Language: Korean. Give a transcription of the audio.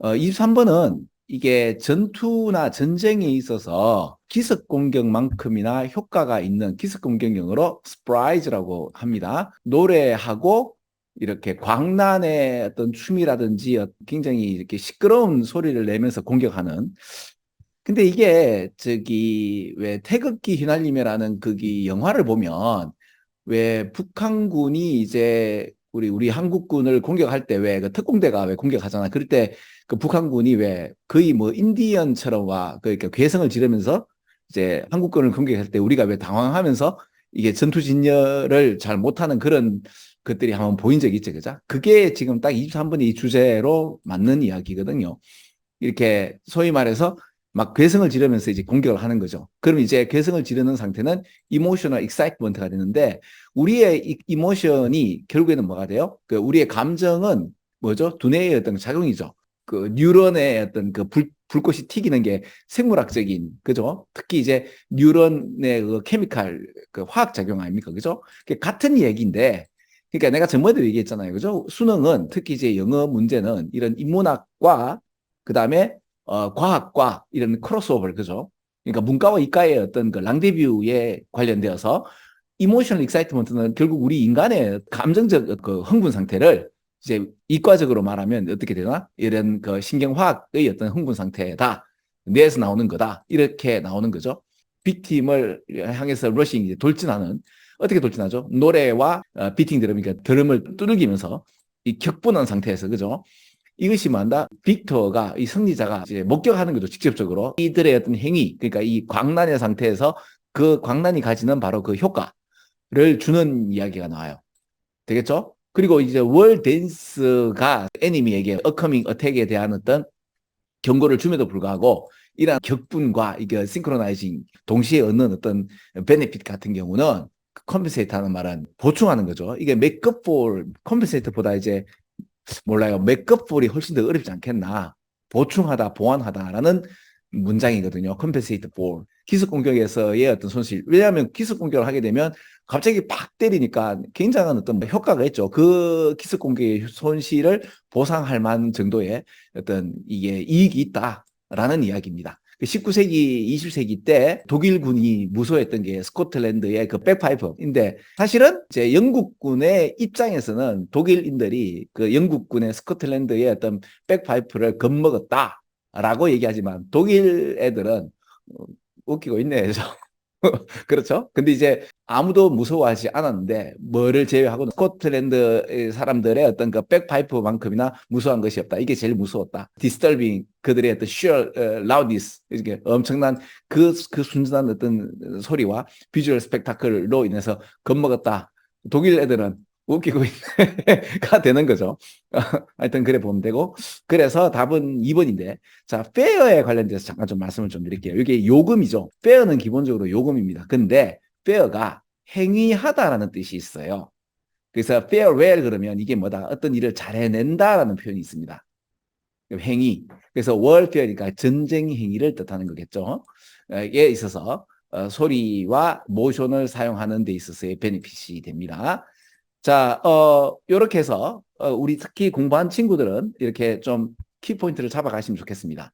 23번은 이게 전투나 전쟁에 있어서 기습 공격만큼이나 효과가 있는 기습 공격용어로 스프라이즈라고 합니다. 노래하고 이렇게 광란의 어떤 춤이라든지 굉장히 이렇게 시끄러운 소리를 내면서 공격하는. 근데 이게 저기 왜 태극기 휘날리며라는 그기 영화를 보면 왜 북한군이 이제 우리 한국군을 공격할 때 왜 그 특공대가 왜 공격하잖아. 그럴 때 그 북한군이 왜 거의 뭐 인디언처럼 와 그러니까 괴성을 지르면서 이제 한국군을 공격할 때 우리가 왜 당황하면서 이게 전투 진열을 잘 못하는 그런 것들이 한번 보인 적이 있죠, 그죠? 그게 지금 딱 23번의 이 주제로 맞는 이야기거든요. 이렇게 소위 말해서 막 괴성을 지르면서 이제 공격을 하는 거죠. 그럼 이제 괴성을 지르는 상태는 이모셔널 익사이트먼트가 되는데 우리의 이모션이 결국에는 뭐가 돼요? 그 우리의 감정은 뭐죠? 두뇌의 어떤 작용이죠. 그 뉴런의 어떤 그 불꽃이 튀기는 게 생물학적인 그죠? 특히 이제 뉴런의 그 케미칼 그 화학 작용 아닙니까? 그죠? 같은 얘기인데 그러니까 내가 전번에도 얘기했잖아요. 그죠? 수능은 특히 이제 영어 문제는 이런 인문학과 그다음에 과학과 이런 크로스오버를 그죠? 그러니까 문과와 이과의 어떤 그 랑데뷰에 관련되어서 이모셔널 익사이트먼트는 결국 우리 인간의 감정적 그 흥분 상태를 이제 이과적으로 말하면 어떻게 되나? 이런 그 신경화학의 어떤 흥분 상태다. 뇌에서 나오는 거다. 이렇게 나오는 거죠. 빅팀을 향해서 러싱 이제 돌진하는 어떻게 돌진하죠? 노래와 비팅 드럼, 그러니까 드럼을 두들기면서 이 격분한 상태에서 그죠? 이것이 뭐한다? 빅터가 이 승리자가 이제 목격하는 거죠. 직접적으로 이들의 어떤 행위, 그러니까 이 광란의 상태에서 그 광란이 가지는 바로 그 효과를 주는 이야기가 나와요. 되겠죠? 그리고 이제 월 댄스가 애니미에게 어커밍 어택에 대한 어떤 경고를 줌에도 불구하고 이러한 격분과 이게 싱크로나이징 동시에 얻는 어떤 베네핏 같은 경우는 컴pen세이트 하는 말은 보충하는 거죠. 이게 메이크업볼 컴pen세이트보다 이제 몰라요. 메이크업볼이 훨씬 더 어렵지 않겠나. 보충하다, 보완하다라는 문장이거든요. 컴pensate for. 기습 공격에서의 어떤 손실. 왜냐하면 기습 공격을 하게 되면 갑자기 팍 때리니까 굉장한 어떤 효과가 있죠. 그 기습 공격의 손실을 보상할 만한 정도의 어떤 이게 이익이 있다라는 이야기입니다. 19세기, 20세기 때 독일군이 무서워했던 게 스코틀랜드의 그 백파이프인데 사실은 이제 영국군의 입장에서는 독일인들이 그 영국군의 스코틀랜드의 어떤 백파이프를 겁먹었다라고 얘기하지만 독일 애들은 웃기고 있네. 그렇죠? 근데 이제 아무도 무서워하지 않았는데 뭐를 제외하고 스코틀랜드 사람들의 어떤 그 백파이프만큼이나 무서워한 것이 없다. 이게 제일 무서웠다. 디스터빙 그들의 어떤 sheer loudness 이게 엄청난 그 순전한 어떤 소리와 비주얼 스펙타클로 인해서 겁먹었다. 독일 애들은 웃기고 있네가 되는 거죠. 하여튼 그래 보면 되고 그래서 답은 2번인데 자, 페어에 관련돼서 잠깐 좀 말씀을 좀 드릴게요. 이게 요금이죠. 페어는 기본적으로 요금입니다. 근데 페어가 행위하다라는 뜻이 있어요. 그래서 fair well 그러면 이게 뭐다? 어떤 일을 잘 해낸다라는 표현이 있습니다. 행위. 그래서 warfare니까 전쟁 행위를 뜻하는 거겠죠. 에 있어서 소리와 모션을 사용하는 데 있어서의 베네핏이 됩니다. 자, 요렇게 해서 우리 특히 공부한 친구들은 이렇게 좀 키포인트를 잡아가시면 좋겠습니다.